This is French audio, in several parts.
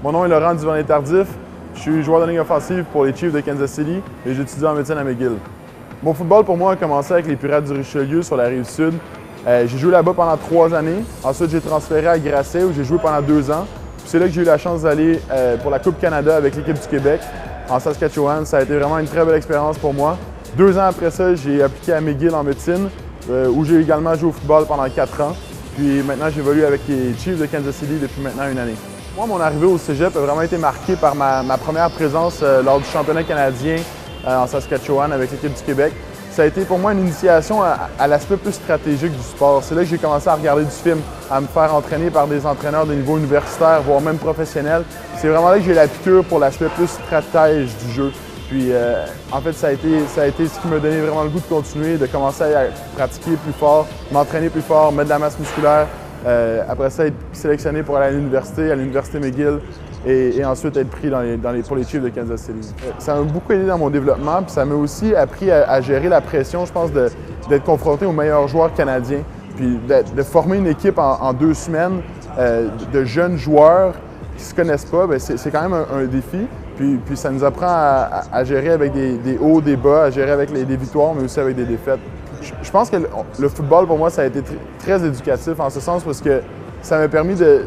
Mon nom est Laurent Duvernay-Tardif. Je suis joueur de ligne offensive pour les Chiefs de Kansas City et j'étudie en médecine à McGill. Mon football, pour moi, a commencé avec les Pirates du Richelieu sur la Rive-Sud. J'ai joué là-bas pendant 3 années. Ensuite, j'ai transféré à Grasset où j'ai joué pendant 2 ans. C'est là que j'ai eu la chance d'aller pour la Coupe Canada avec l'équipe du Québec en Saskatchewan. Ça a été vraiment une très belle expérience pour moi. 2 ans après ça, j'ai appliqué à McGill en médecine où j'ai également joué au football pendant 4 ans. Puis maintenant, j'évolue avec les Chiefs de Kansas City depuis maintenant 1 année. Moi, mon arrivée au cégep a vraiment été marquée par ma première présence lors du championnat canadien en Saskatchewan avec l'équipe du Québec. Ça a été pour moi une initiation à l'aspect plus stratégique du sport. C'est là que j'ai commencé à regarder du film, à me faire entraîner par des entraîneurs de niveau universitaire, voire même professionnel. C'est vraiment là que j'ai la piqûre pour l'aspect plus stratège du jeu. Puis en fait, ça a été ce qui m'a donné vraiment le goût de continuer, de commencer à pratiquer plus fort, m'entraîner plus fort, mettre de la masse musculaire. Après ça, être sélectionné pour aller à l'université McGill et ensuite être pris pour les Chiefs de Kansas City. Ça m'a beaucoup aidé dans mon développement, puis ça m'a aussi appris à gérer la pression, je pense, d'être confronté aux meilleurs joueurs canadiens, puis de former une équipe en 2 semaines de jeunes joueurs qui ne se connaissent pas, c'est quand même un défi. Puis ça nous apprend à gérer avec des hauts, des bas, à gérer avec des victoires, mais aussi avec des défaites. Je pense que le football, pour moi, ça a été très éducatif en ce sens parce que ça m'a permis de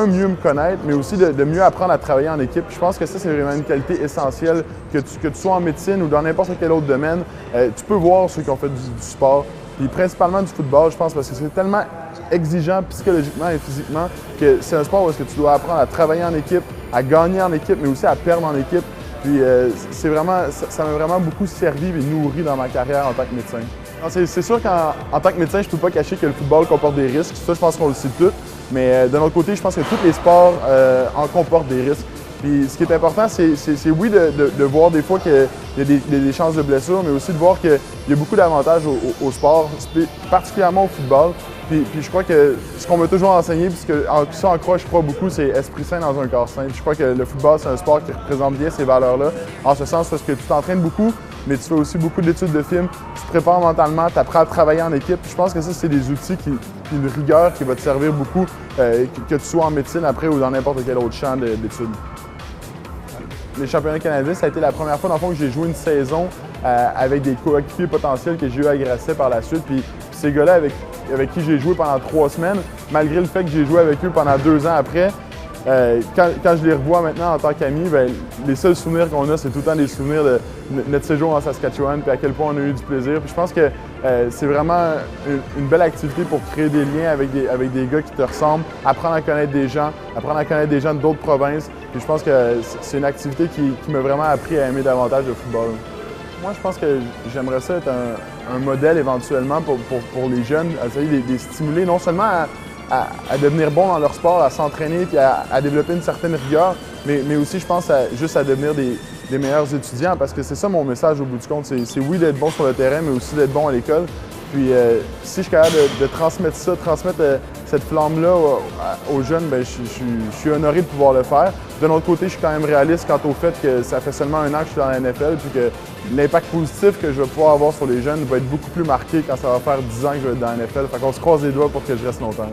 mieux me connaître, mais aussi de mieux apprendre à travailler en équipe. Je pense que ça, c'est vraiment une qualité essentielle, que tu sois en médecine ou dans n'importe quel autre domaine. Tu peux voir ceux qui ont fait du sport, puis principalement du football, je pense, parce que c'est tellement exigeant psychologiquement et physiquement que c'est un sport où tu dois apprendre à travailler en équipe, à gagner en équipe, mais aussi à perdre en équipe. Puis ça m'a vraiment beaucoup servi et nourri dans ma carrière en tant que médecin. C'est sûr qu'en tant que médecin, je ne peux pas cacher que le football comporte des risques. Ça, je pense qu'on le sait tous. Mais d'un autre côté, je pense que tous les sports en comportent des risques. Puis ce qui est important, c'est oui, de voir des fois qu'il y a des chances de blessure, mais aussi de voir qu'il y a beaucoup d'avantages au sport, particulièrement au football. Puis je crois que ce qu'on m'a toujours enseigné, puisque ça en croit, je crois beaucoup, c'est esprit sain dans un corps sain. Puis je crois que le football, c'est un sport qui représente bien ces valeurs-là, en ce sens parce que tu t'entraînes beaucoup, mais tu fais aussi beaucoup d'études de films, tu te prépares mentalement, tu apprends à travailler en équipe. Puis je pense que ça, c'est des outils puis une rigueur qui va te servir beaucoup, que tu sois en médecine après ou dans n'importe quel autre champ d'études. Les championnats canadiens, ça a été la première fois dans le fond que j'ai joué une saison avec des coéquipiers potentiels que j'ai eu à Grasset par la suite. Puis ces gars-là avec qui j'ai joué pendant 3 semaines, malgré le fait que j'ai joué avec eux pendant 2 ans après, quand je les revois maintenant en tant qu'amis, les seuls souvenirs qu'on a, c'est tout le temps des souvenirs de notre séjour en Saskatchewan, puis à quel point on a eu du plaisir. Puis je pense que c'est vraiment une belle activité pour créer des liens avec des gars qui te ressemblent, apprendre à connaître des gens, de d'autres provinces. Puis je pense que c'est une activité qui m'a vraiment appris à aimer davantage le football. Moi, je pense que j'aimerais ça être un modèle éventuellement pour les jeunes, à essayer de les stimuler non seulement à devenir bons dans leur sport, à s'entraîner puis à développer une certaine rigueur, mais aussi, je pense, juste à devenir des meilleurs étudiants parce que c'est ça mon message au bout du compte. C'est oui d'être bon sur le terrain, mais aussi d'être bon à l'école. Puis si je suis capable de transmettre ça, cette flamme-là aux jeunes, je suis honoré de pouvoir le faire. D'un autre côté, je suis quand même réaliste quant au fait que ça fait seulement 1 an que je suis dans la NFL puis que l'impact positif que je vais pouvoir avoir sur les jeunes va être beaucoup plus marqué quand ça va faire 10 ans que je vais être dans la NFL. Fait qu'on se croise les doigts pour que je reste longtemps.